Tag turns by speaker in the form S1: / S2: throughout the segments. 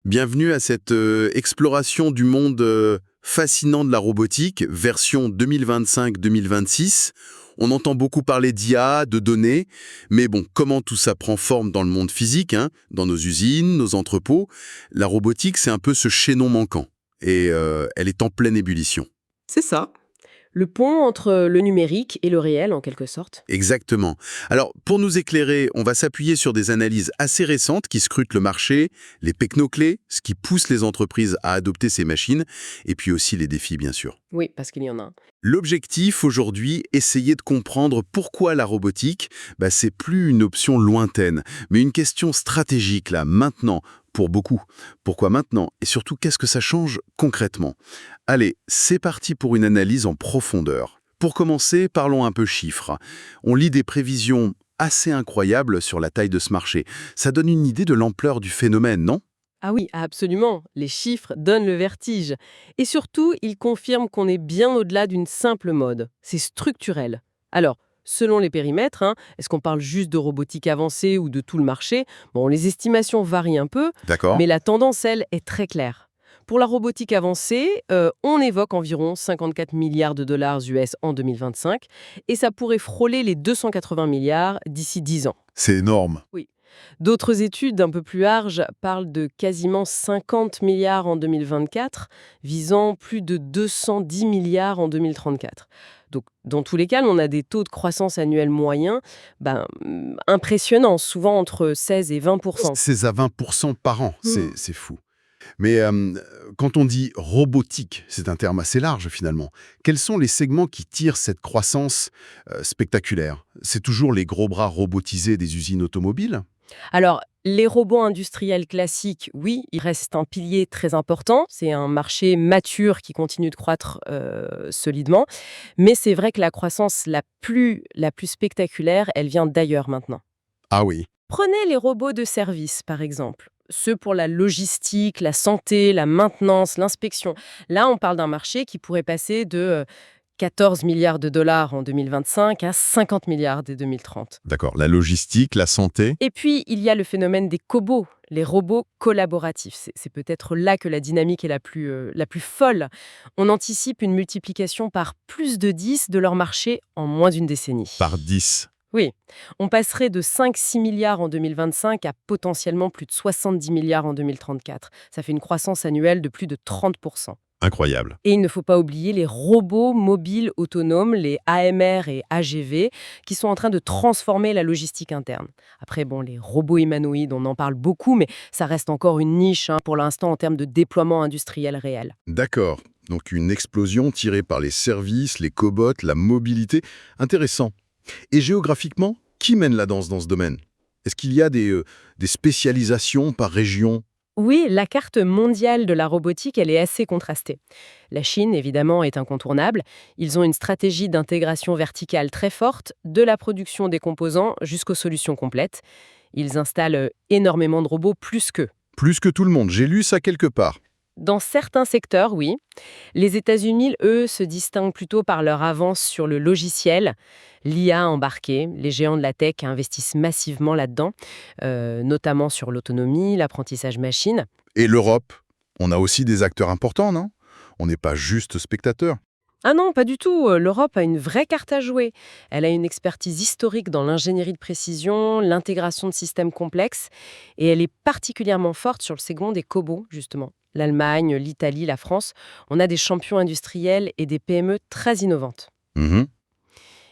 S1: Bienvenue à cette exploration du monde fascinant de la robotique, version 2025-2026. On entend beaucoup parler d'IA, de données, mais bon, comment tout ça prend forme dans le monde physique, hein, dans nos usines, nos entrepôts? La robotique, c'est un peu ce chaînon manquant, et elle est en pleine ébullition.
S2: C'est ça. Le pont entre le numérique et le réel, en quelque sorte.
S1: Exactement. Alors, pour nous éclairer, on va s'appuyer sur des analyses assez récentes qui scrutent le marché, les technoclés, ce qui pousse les entreprises à adopter ces machines, et puis aussi les défis, bien sûr.
S2: Oui, parce qu'il y en a un.
S1: L'objectif aujourd'hui, essayer de comprendre pourquoi la robotique, c'est plus une option lointaine, mais une question stratégique, là, maintenant, pour beaucoup. Pourquoi maintenant? Et surtout, qu'est-ce que ça change concrètement? Allez, c'est parti pour une analyse en profondeur. Pour commencer, parlons un peu chiffres. On lit des prévisions assez incroyables sur la taille de ce marché. Ça donne une idée de l'ampleur du phénomène, non?
S2: Ah oui, absolument. Les chiffres donnent le vertige. Et surtout, ils confirment qu'on est bien au-delà d'une simple mode. C'est structurel. Alors, selon les périmètres, est-ce qu'on parle juste de robotique avancée ou de tout le marché? Bon, les estimations varient un peu,
S1: D'accord.
S2: mais la tendance, elle, est très claire. Pour la robotique avancée, on évoque environ 54 milliards de dollars US en 2025, et ça pourrait frôler les 280 milliards d'ici 10 ans.
S1: C'est énorme.
S2: Oui. D'autres études un peu plus larges parlent de quasiment 50 milliards en 2024, visant plus de 210 milliards en 2034. Donc, dans tous les cas, on a des taux de croissance annuels moyens impressionnants, souvent entre 16 et 20
S1: C'est à 20% par an,
S2: Hmm.
S1: c'est fou. Mais quand on dit robotique, c'est un terme assez large finalement. Quels sont les segments qui tirent cette croissance spectaculaire? C'est toujours les gros bras robotisés des usines automobiles?
S2: Alors, les robots industriels classiques, oui, ils restent un pilier très important. C'est un marché mature qui continue de croître solidement. Mais c'est vrai que la croissance la plus spectaculaire, elle vient d'ailleurs maintenant.
S1: Ah oui.
S2: Prenez les robots de service, par exemple. Ceux pour la logistique, la santé, la maintenance, l'inspection. Là, on parle d'un marché qui pourrait passer de 14 milliards de dollars en 2025 à 50 milliards dès 2030.
S1: D'accord. La logistique, la santé.
S2: Et puis, il y a le phénomène des cobots, les robots collaboratifs. C'est peut-être là que la dynamique est la plus folle. On anticipe une multiplication par plus de 10 de leur marché en moins d'une décennie.
S1: Par 10.
S2: Oui, on passerait de 5-6 milliards en 2025 à potentiellement plus de 70 milliards en 2034. Ça fait une croissance annuelle de plus de 30%.
S1: Incroyable.
S2: Et il ne faut pas oublier les robots mobiles autonomes, les AMR et AGV, qui sont en train de transformer la logistique interne. Après, bon, les robots humanoïdes, on en parle beaucoup, mais ça reste encore une niche pour l'instant en termes de déploiement industriel réel.
S1: D'accord. Donc une explosion tirée par les services, les cobots, la mobilité. Intéressant. Et géographiquement, qui mène la danse dans ce domaine? Est-ce qu'il y a des spécialisations par région?
S2: Oui, la carte mondiale de la robotique, elle est assez contrastée. La Chine, évidemment, est incontournable. Ils ont une stratégie d'intégration verticale très forte, de la production des composants jusqu'aux solutions complètes. Ils installent énormément de robots, plus qu'eux.
S1: Plus que tout le monde, j'ai lu ça quelque part.
S2: Dans certains secteurs, oui. Les États-Unis, eux, se distinguent plutôt par leur avance sur le logiciel, l'IA embarquée. Les géants de la tech investissent massivement là-dedans, notamment sur l'autonomie, l'apprentissage machine.
S1: Et l'Europe? On a aussi des acteurs importants, non? On n'est pas juste spectateurs.
S2: Ah non, pas du tout. L'Europe a une vraie carte à jouer. Elle a une expertise historique dans l'ingénierie de précision, l'intégration de systèmes complexes, et elle est particulièrement forte sur le segment des cobots, justement. L'Allemagne, l'Italie, la France, on a des champions industriels et des PME très innovantes.
S1: Mhm.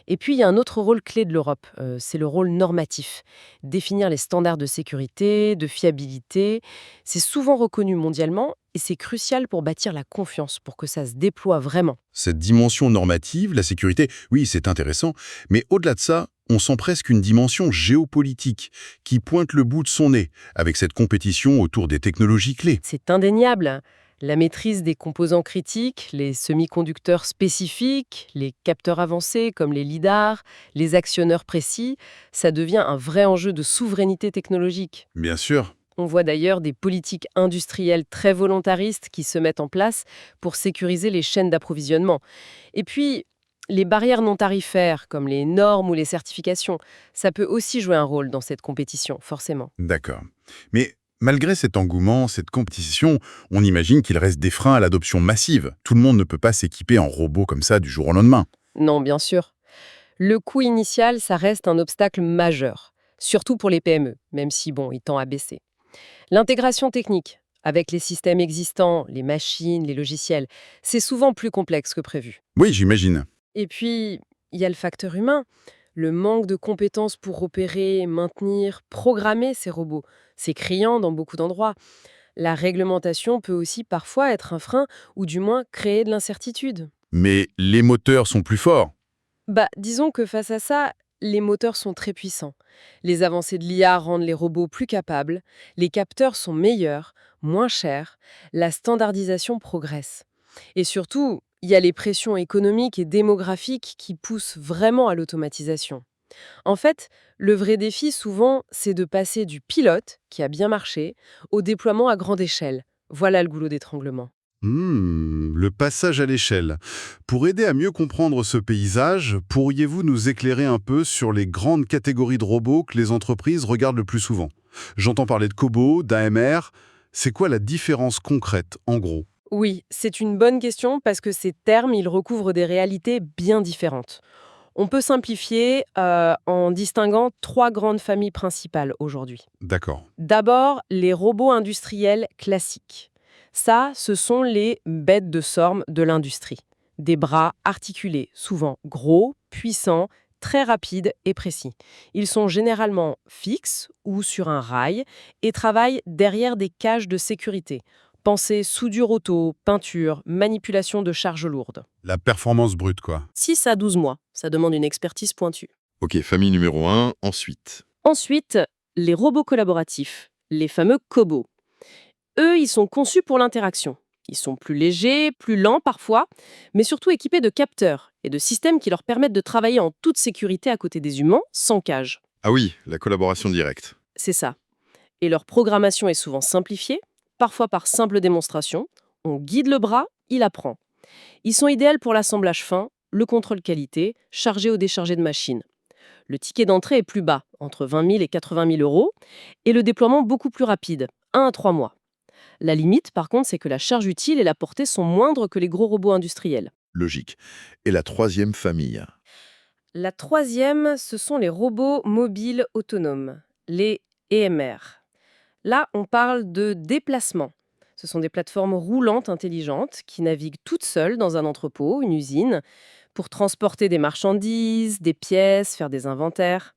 S2: Et puis, il y a un autre rôle clé de l'Europe, c'est le rôle normatif. Définir les standards de sécurité, de fiabilité, c'est souvent reconnu mondialement et c'est crucial pour bâtir la confiance, pour que ça se déploie vraiment.
S1: Cette dimension normative, la sécurité, oui, c'est intéressant. Mais au-delà de ça, on sent presque une dimension géopolitique qui pointe le bout de son nez avec cette compétition autour des technologies clés.
S2: C'est indéniable. La maîtrise des composants critiques, les semi-conducteurs spécifiques, les capteurs avancés comme les lidars, les actionneurs précis, ça devient un vrai enjeu de souveraineté technologique.
S1: Bien sûr.
S2: On voit d'ailleurs des politiques industrielles très volontaristes qui se mettent en place pour sécuriser les chaînes d'approvisionnement. Et puis, les barrières non tarifaires, comme les normes ou les certifications, ça peut aussi jouer un rôle dans cette compétition, forcément.
S1: D'accord. Mais Malgré cet engouement, cette compétition, on imagine qu'il reste des freins à l'adoption massive. Tout le monde ne peut pas s'équiper en robot comme ça du jour au lendemain.
S2: Non, bien sûr. Le coût initial, ça reste un obstacle majeur, surtout pour les PME, même si, bon, il tend à baisser. L'intégration technique, avec les systèmes existants, les machines, les logiciels, c'est souvent plus complexe que prévu.
S1: Oui, j'imagine.
S2: Et puis, il y a le facteur humain, le manque de compétences pour opérer, maintenir, programmer ces robots. C'est criant dans beaucoup d'endroits. La réglementation peut aussi parfois être un frein, ou du moins créer de l'incertitude.
S1: Mais les moteurs sont plus forts.
S2: Bah, disons que face à ça, les moteurs sont très puissants. Les avancées de l'IA rendent les robots plus capables, les capteurs sont meilleurs, moins chers, la standardisation progresse. Et surtout, il y a les pressions économiques et démographiques qui poussent vraiment à l'automatisation. En fait, le vrai défi, souvent, c'est de passer du pilote, qui a bien marché, au déploiement à grande échelle. Voilà le goulot d'étranglement.
S1: Le passage à l'échelle. Pour aider à mieux comprendre ce paysage, pourriez-vous nous éclairer un peu sur les grandes catégories de robots que les entreprises regardent le plus souvent? J'entends parler de cobots, d'AMR. C'est quoi la différence concrète, en gros?
S2: Oui, c'est une bonne question parce que ces termes, ils recouvrent des réalités bien différentes. On peut simplifier en distinguant trois grandes familles principales aujourd'hui.
S1: D'accord.
S2: D'abord, les robots industriels classiques. Ça, ce sont les bêtes de somme de l'industrie. Des bras articulés, souvent gros, puissants, très rapides et précis. Ils sont généralement fixes ou sur un rail et travaillent derrière des cages de sécurité. Pensez soudure auto, peinture, manipulation de charges lourdes.
S1: La performance brute, quoi.
S2: 6 à 12 mois, ça demande une expertise pointue.
S3: Ok, famille numéro un. Ensuite.
S2: Ensuite, les robots collaboratifs, les fameux cobots. Eux, ils sont conçus pour l'interaction. Ils sont plus légers, plus lents parfois, mais surtout équipés de capteurs et de systèmes qui leur permettent de travailler en toute sécurité à côté des humains, sans cage.
S3: Ah oui, la collaboration directe.
S2: C'est ça. Et leur programmation est souvent simplifiée, parfois par simple démonstration. On guide le bras, il apprend. Ils sont idéaux pour l'assemblage fin, le contrôle qualité, chargé ou déchargé de machines. Le ticket d'entrée est plus bas, entre 20 000 et 80 000 euros, et le déploiement beaucoup plus rapide, 1 à 3 mois. La limite, par contre, c'est que la charge utile et la portée sont moindres que les gros robots industriels.
S3: Logique. Et la troisième famille.
S2: La troisième, ce sont les robots mobiles autonomes, les EMR. Là, on parle de déplacement. Ce sont des plateformes roulantes intelligentes qui naviguent toutes seules dans un entrepôt, une usine, pour transporter des marchandises, des pièces, faire des inventaires.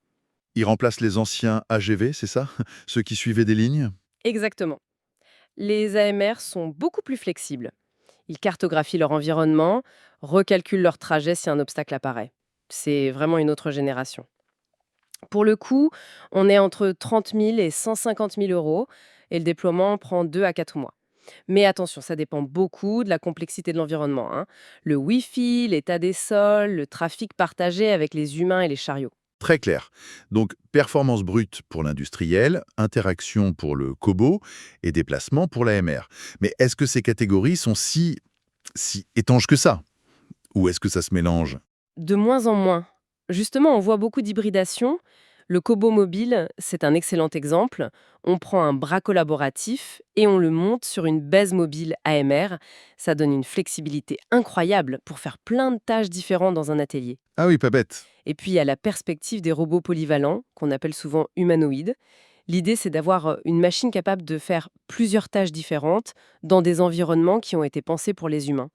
S3: Ils remplacent les anciens AGV, c'est ça? Ceux qui suivaient des lignes?
S2: Exactement. Les AMR sont beaucoup plus flexibles. Ils cartographient leur environnement, recalculent leur trajet si un obstacle apparaît. C'est vraiment une autre génération. Pour le coup, on est entre 30 000 et 150 000 euros et le déploiement prend 2 à 4 mois. Mais attention, ça dépend beaucoup de la complexité de l'environnement, hein. Le Wi-Fi, l'état des sols, le trafic partagé avec les humains et les chariots.
S3: Très clair. Donc, performance brute pour l'industriel, interaction pour le cobo et déplacement pour la MR. Mais est-ce que ces catégories sont si étanches que ça? Ou est-ce que ça se mélange?
S2: De moins en moins. Justement, on voit beaucoup d'hybridation. Le Kobo mobile, c'est un excellent exemple. On prend un bras collaboratif et on le monte sur une baise mobile AMR. Ça donne une flexibilité incroyable pour faire plein de tâches différentes dans un atelier.
S3: Ah oui, pas bête.
S2: Et puis, il y a la perspective des robots polyvalents, qu'on appelle souvent humanoïdes. L'idée, c'est d'avoir une machine capable de faire plusieurs tâches différentes dans des environnements qui ont été pensés pour les humains.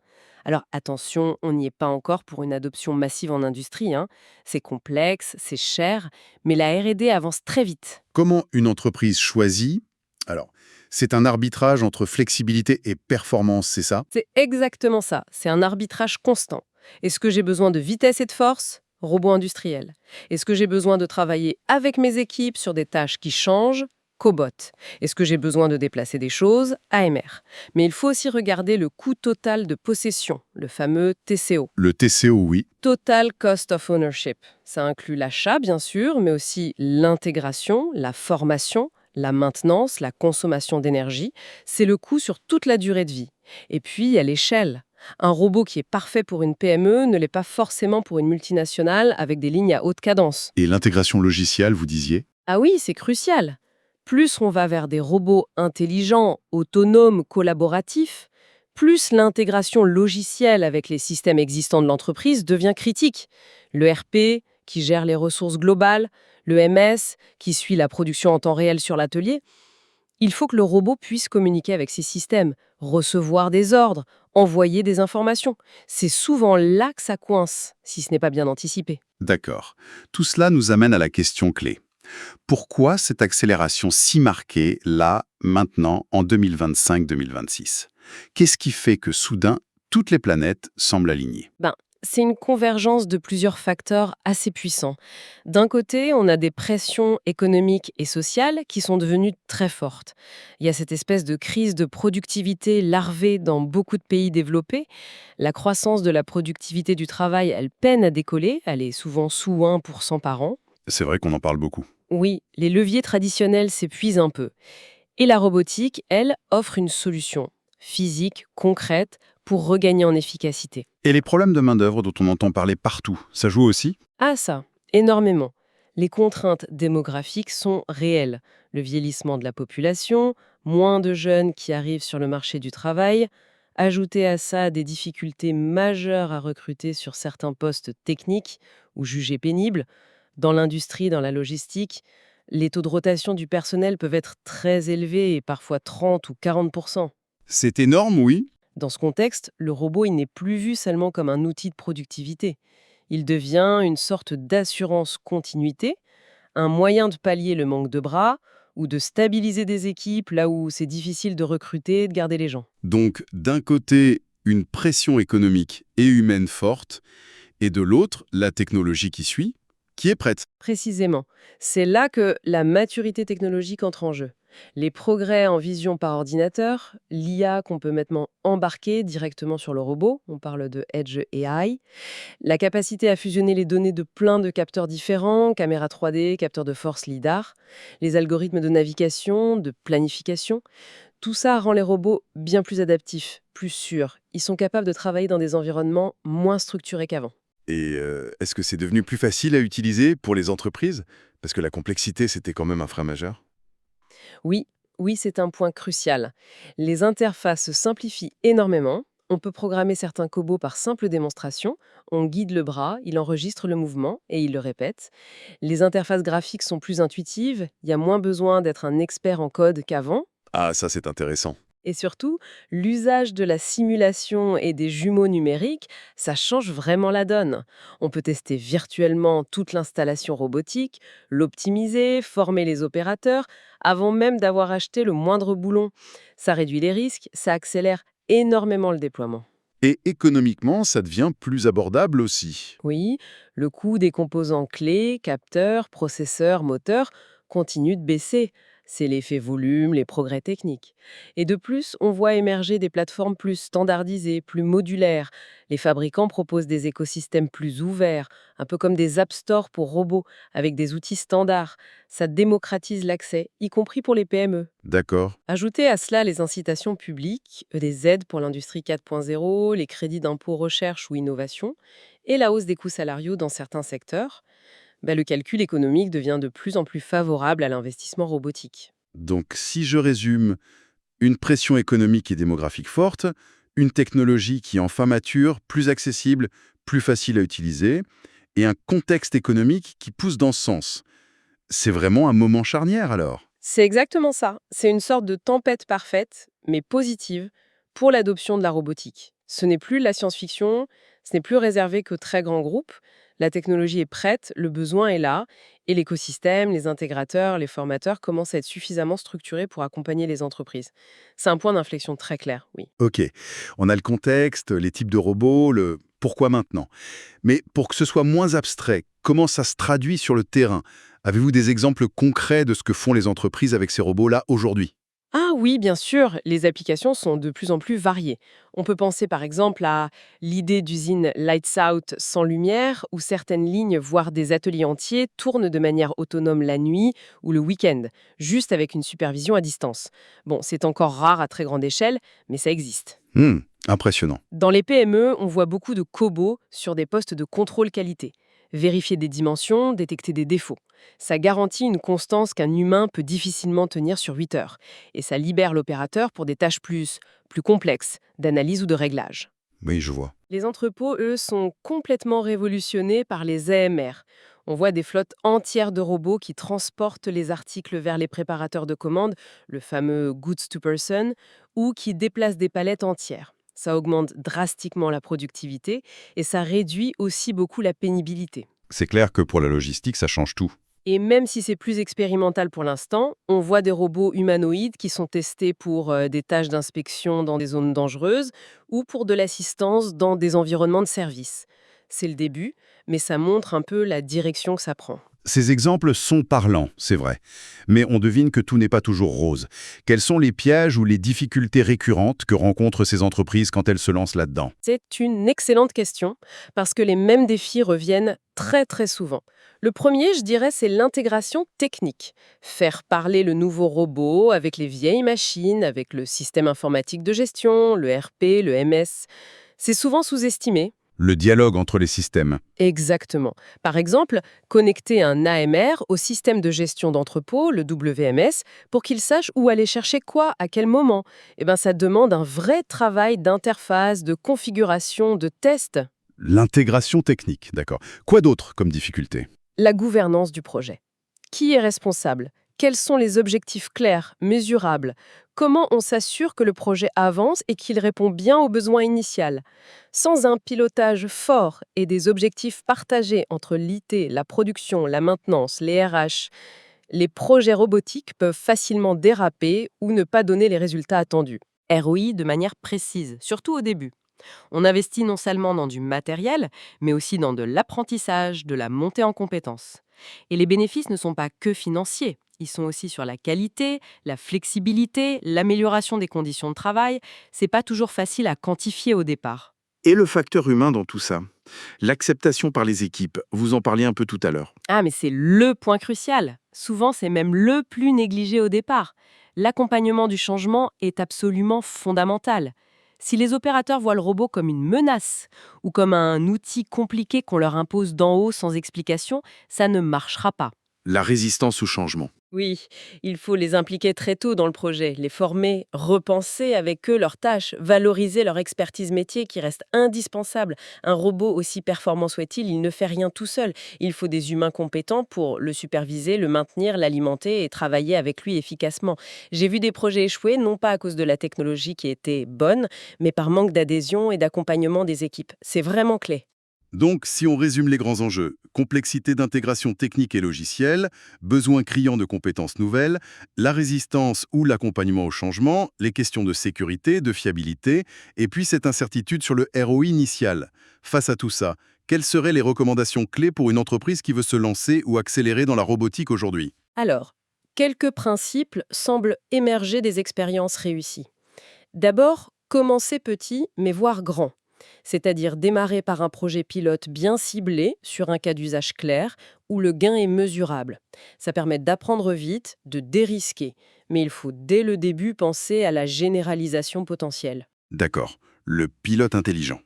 S2: Alors attention, on n'y est pas encore pour une adoption massive en industrie, hein. C'est complexe, c'est cher, mais la R&D avance très vite.
S1: Comment une entreprise choisit? Alors, c'est un arbitrage entre flexibilité et performance, c'est ça?
S2: C'est exactement ça, c'est un arbitrage constant. Est-ce que j'ai besoin de vitesse et de force? Robot industriel. Est-ce que j'ai besoin de travailler avec mes équipes sur des tâches qui changent? Cobot. Est-ce que j'ai besoin de déplacer des choses? AMR. Mais il faut aussi regarder le coût total de possession, le fameux TCO.
S1: Le TCO, oui.
S2: Total Cost of Ownership. Ça inclut l'achat, bien sûr, mais aussi l'intégration, la formation, la maintenance, la consommation d'énergie. C'est le coût sur toute la durée de vie. Et puis, il y a l'échelle. Un robot qui est parfait pour une PME ne l'est pas forcément pour une multinationale avec des lignes à haute cadence.
S1: Et l'intégration logicielle, vous disiez?
S2: Ah oui, c'est crucial. Plus on va vers des robots intelligents, autonomes, collaboratifs, plus l'intégration logicielle avec les systèmes existants de l'entreprise devient critique. Le RP, qui gère les ressources globales, le MS, qui suit la production en temps réel sur l'atelier. Il faut que le robot puisse communiquer avec ces systèmes, recevoir des ordres, envoyer des informations. C'est souvent là que ça coince, si ce n'est pas bien anticipé.
S1: D'accord. Tout cela nous amène à la question clé. Pourquoi cette accélération si marquée, là, maintenant, en 2025-2026? Qu'est-ce qui fait que, soudain, toutes les planètes semblent alignées?
S2: C'est une convergence de plusieurs facteurs assez puissants. D'un côté, on a des pressions économiques et sociales qui sont devenues très fortes. Il y a cette espèce de crise de productivité larvée dans beaucoup de pays développés. La croissance de la productivité du travail, elle peine à décoller, elle est souvent sous 1% par an.
S1: C'est vrai qu'on en parle beaucoup.
S2: Oui, les leviers traditionnels s'épuisent un peu. Et la robotique, elle, offre une solution physique, concrète, pour regagner en efficacité.
S1: Et les problèmes de main-d'œuvre dont on entend parler partout, ça joue aussi?
S2: Ah ça, énormément. Les contraintes démographiques sont réelles. Le vieillissement de la population, moins de jeunes qui arrivent sur le marché du travail, ajouter à ça des difficultés majeures à recruter sur certains postes techniques ou jugés pénibles. Dans l'industrie, dans la logistique, les taux de rotation du personnel peuvent être très élevés et parfois 30 ou 40%.
S1: C'est énorme, oui.
S2: Dans ce contexte, le robot il n'est plus vu seulement comme un outil de productivité. Il devient une sorte d'assurance continuité, un moyen de pallier le manque de bras ou de stabiliser des équipes là où c'est difficile de recruter et de garder les gens.
S1: Donc, d'un côté, une pression économique et humaine forte, et de l'autre, la technologie qui suit, qui est prête.
S2: Précisément, c'est là que la maturité technologique entre en jeu. Les progrès en vision par ordinateur, l'IA qu'on peut maintenant embarquer directement sur le robot, on parle de Edge AI, la capacité à fusionner les données de plein de capteurs différents, caméras 3D, capteurs de force LiDAR, les algorithmes de navigation, de planification, tout ça rend les robots bien plus adaptifs, plus sûrs. Ils sont capables de travailler dans des environnements moins structurés qu'avant.
S1: Et est-ce que c'est devenu plus facile à utiliser pour les entreprises? Parce que la complexité, c'était quand même un frein majeur.
S2: Oui, oui, c'est un point crucial. Les interfaces se simplifient énormément. On peut programmer certains cobots par simple démonstration. On guide le bras, il enregistre le mouvement et il le répète. Les interfaces graphiques sont plus intuitives. Il y a moins besoin d'être un expert en code qu'avant.
S1: Ah, ça c'est intéressant.
S2: Et surtout, l'usage de la simulation et des jumeaux numériques, ça change vraiment la donne. On peut tester virtuellement toute l'installation robotique, l'optimiser, former les opérateurs, avant même d'avoir acheté le moindre boulon. Ça réduit les risques, ça accélère énormément le déploiement.
S1: Et économiquement, ça devient plus abordable aussi.
S2: Oui, le coût des composants clés, capteurs, processeurs, moteurs, continue de baisser. C'est l'effet volume, les progrès techniques. Et de plus, on voit émerger des plateformes plus standardisées, plus modulaires. Les fabricants proposent des écosystèmes plus ouverts, un peu comme des app stores pour robots, avec des outils standards. Ça démocratise l'accès, y compris pour les PME.
S1: D'accord.
S2: Ajoutez à cela les incitations publiques, des aides pour l'industrie 4.0, les crédits d'impôt recherche ou innovation, et la hausse des coûts salariaux dans certains secteurs. Le calcul économique devient de plus en plus favorable à l'investissement robotique.
S1: Donc si je résume, une pression économique et démographique forte, une technologie qui est enfin mature, plus accessible, plus facile à utiliser, et un contexte économique qui pousse dans ce sens. C'est vraiment un moment charnière alors.
S2: C'est exactement ça. C'est une sorte de tempête parfaite, mais positive, pour l'adoption de la robotique. Ce n'est plus la science-fiction, ce n'est plus réservé qu'aux très grands groupes. La technologie est prête, le besoin est là, et l'écosystème, les intégrateurs, les formateurs commencent à être suffisamment structurés pour accompagner les entreprises. C'est un point d'inflexion très clair, oui.
S1: Ok, on a le contexte, les types de robots, le pourquoi maintenant. Mais pour que ce soit moins abstrait, comment ça se traduit sur le terrain? Avez-vous des exemples concrets de ce que font les entreprises avec ces robots-là aujourd'hui?
S2: Ah oui, bien sûr, les applications sont de plus en plus variées. On peut penser par exemple à l'idée d'usine Lights Out sans lumière, où certaines lignes, voire des ateliers entiers, tournent de manière autonome la nuit ou le week-end, juste avec une supervision à distance. Bon, c'est encore rare à très grande échelle, mais ça existe.
S1: Impressionnant.
S2: Dans les PME, on voit beaucoup de cobots sur des postes de contrôle qualité. vérifier des dimensions, détecter des défauts. Ça garantit une constance qu'un humain peut difficilement tenir sur 8 heures. Et ça libère l'opérateur pour des tâches plus complexes, d'analyse ou de réglage.
S1: Oui, je vois.
S2: Les entrepôts, eux, sont complètement révolutionnés par les AMR. On voit des flottes entières de robots qui transportent les articles vers les préparateurs de commandes, le fameux goods to person, ou qui déplacent des palettes entières. Ça augmente drastiquement la productivité et ça réduit aussi beaucoup la pénibilité.
S1: C'est clair que pour la logistique, ça change tout.
S2: Et même si c'est plus expérimental pour l'instant, on voit des robots humanoïdes qui sont testés pour des tâches d'inspection dans des zones dangereuses ou pour de l'assistance dans des environnements de service. C'est le début, mais ça montre un peu la direction que ça prend.
S1: Ces exemples sont parlants, c'est vrai. Mais on devine que tout n'est pas toujours rose. Quels sont les pièges ou les difficultés récurrentes que rencontrent ces entreprises quand elles se lancent là-dedans?
S2: C'est une excellente question, parce que les mêmes défis reviennent très très souvent. Le premier, je dirais, c'est l'intégration technique. Faire parler le nouveau robot avec les vieilles machines, avec le système informatique de gestion, le RP, le MS. C'est souvent sous-estimé.
S1: Le dialogue entre les systèmes.
S2: Exactement. Par exemple, connecter un AMR au système de gestion d'entrepôt, le WMS, pour qu'il sache où aller chercher quoi, à quel moment. Ça demande un vrai travail d'interface, de configuration, de test.
S1: L'intégration technique, d'accord. Quoi d'autre comme difficulté?
S2: La gouvernance du projet. Qui est responsable? Quels sont les objectifs clairs, mesurables? Comment on s'assure que le projet avance et qu'il répond bien aux besoins initiaux? Sans un pilotage fort et des objectifs partagés entre l'IT, la production, la maintenance, les RH, les projets robotiques peuvent facilement déraper ou ne pas donner les résultats attendus. ROI de manière précise, surtout au début. On investit non seulement dans du matériel, mais aussi dans de l'apprentissage, de la montée en compétences. Et les bénéfices ne sont pas que financiers. Ils sont aussi sur la qualité, la flexibilité, l'amélioration des conditions de travail. C'est pas toujours facile à quantifier au départ.
S4: Et le facteur humain dans tout ça? L'acceptation par les équipes, vous en parliez un peu tout à l'heure.
S2: Ah, mais c'est le point crucial. Souvent, c'est même le plus négligé au départ. L'accompagnement du changement est absolument fondamental. Si les opérateurs voient le robot comme une menace ou comme un outil compliqué qu'on leur impose d'en haut sans explication, ça ne marchera pas.
S4: La résistance au changement.
S2: Oui, il faut les impliquer très tôt dans le projet, les former, repenser avec eux leurs tâches, valoriser leur expertise métier qui reste indispensable. Un robot, aussi performant soit-il, il ne fait rien tout seul. Il faut des humains compétents pour le superviser, le maintenir, l'alimenter et travailler avec lui efficacement. J'ai vu des projets échouer, non pas à cause de la technologie qui était bonne, mais par manque d'adhésion et d'accompagnement des équipes. C'est vraiment clé.
S1: Donc, si on résume les grands enjeux, complexité d'intégration technique et logicielle, besoin criant de compétences nouvelles, la résistance ou l'accompagnement au changement, les questions de sécurité, de fiabilité, et puis cette incertitude sur le ROI initial. Face à tout ça, quelles seraient les recommandations clés pour une entreprise qui veut se lancer ou accélérer dans la robotique aujourd'hui?
S2: Alors, quelques principes semblent émerger des expériences réussies. D'abord, commencer petit, mais voir grand. C'est-à-dire démarrer par un projet pilote bien ciblé sur un cas d'usage clair où le gain est mesurable. Ça permet d'apprendre vite, de dérisquer, mais il faut dès le début penser à la généralisation potentielle.
S1: D'accord, le pilote intelligent.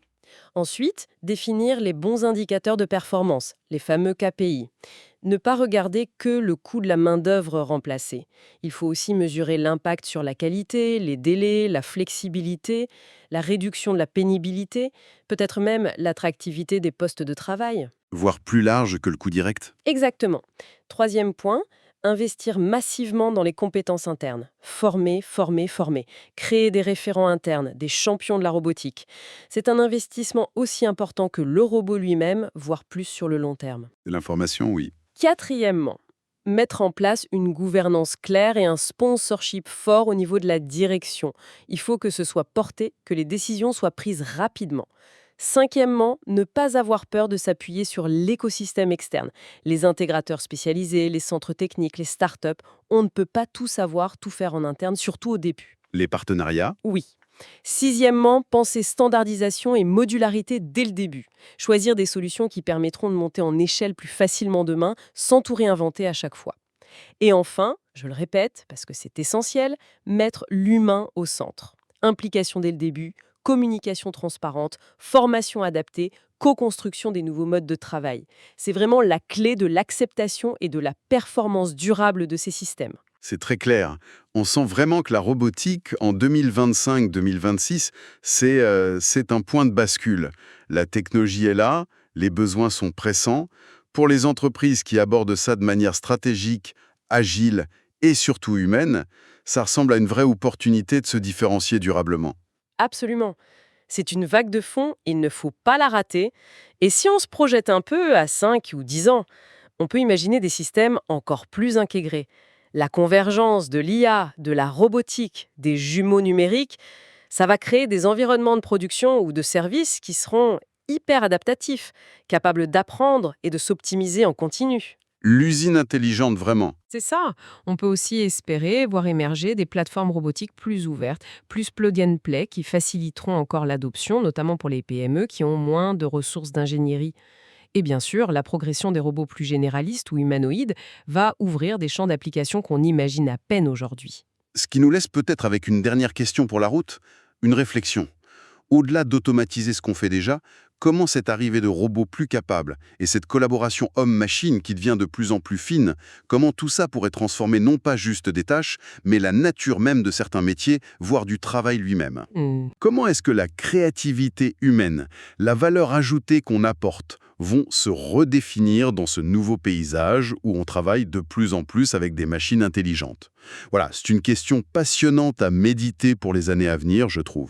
S2: Ensuite, définir les bons indicateurs de performance, les fameux KPI. Ne pas regarder que le coût de la main-d'œuvre remplacée. Il faut aussi mesurer l'impact sur la qualité, les délais, la flexibilité, la réduction de la pénibilité, peut-être même l'attractivité des postes de travail.
S1: Voire plus large que le coût direct.
S2: Exactement. Troisième point, investir massivement dans les compétences internes. Former, former, former. Créer des référents internes, des champions de la robotique. C'est un investissement aussi important que le robot lui-même, voire plus sur le long terme.
S1: L'information, oui.
S2: Quatrièmement, mettre en place une gouvernance claire et un sponsorship fort au niveau de la direction. Il faut que ce soit porté, que les décisions soient prises rapidement. Cinquièmement, ne pas avoir peur de s'appuyer sur l'écosystème externe. Les intégrateurs spécialisés, les centres techniques, les startups, on ne peut pas tout savoir, tout faire en interne, surtout au début.
S1: Les partenariats.
S2: Oui. Sixièmement, penser standardisation et modularité dès le début. Choisir des solutions qui permettront de monter en échelle plus facilement demain, sans tout réinventer à chaque fois. Et enfin, je le répète, parce que c'est essentiel, mettre l'humain au centre. Implication dès le début, communication transparente, formation adaptée, co-construction des nouveaux modes de travail. C'est vraiment la clé de l'acceptation et de la performance durable de ces systèmes.
S1: C'est très clair. On sent vraiment que la robotique, en 2025-2026, c'est un point de bascule. La technologie est là, les besoins sont pressants. Pour les entreprises qui abordent ça de manière stratégique, agile et surtout humaine, ça ressemble à une vraie opportunité de se différencier durablement.
S2: Absolument. C'est une vague de fond, il ne faut pas la rater. Et si on se projette un peu à 5 ou 10 ans, on peut imaginer des systèmes encore plus intégrés. La convergence de l'IA, de la robotique, des jumeaux numériques, ça va créer des environnements de production ou de services qui seront hyper adaptatifs, capables d'apprendre et de s'optimiser en continu.
S1: L'usine intelligente, vraiment.
S2: C'est ça. On peut aussi espérer voir émerger des plateformes robotiques plus ouvertes, plus plug and play, qui faciliteront encore l'adoption, notamment pour les PME qui ont moins de ressources d'ingénierie. Et bien sûr, la progression des robots plus généralistes ou humanoïdes va ouvrir des champs d'application qu'on imagine à peine aujourd'hui.
S1: Ce qui nous laisse peut-être avec une dernière question pour la route, une réflexion. Au-delà d'automatiser ce qu'on fait déjà, comment cette arrivée de robots plus capables et cette collaboration homme-machine qui devient de plus en plus fine, comment tout ça pourrait transformer non pas juste des tâches, mais la nature même de certains métiers, voire du travail lui-même? Comment est-ce que la créativité humaine, la valeur ajoutée qu'on apporte, vont se redéfinir dans ce nouveau paysage où on travaille de plus en plus avec des machines intelligentes? Voilà, c'est une question passionnante à méditer pour les années à venir, je trouve.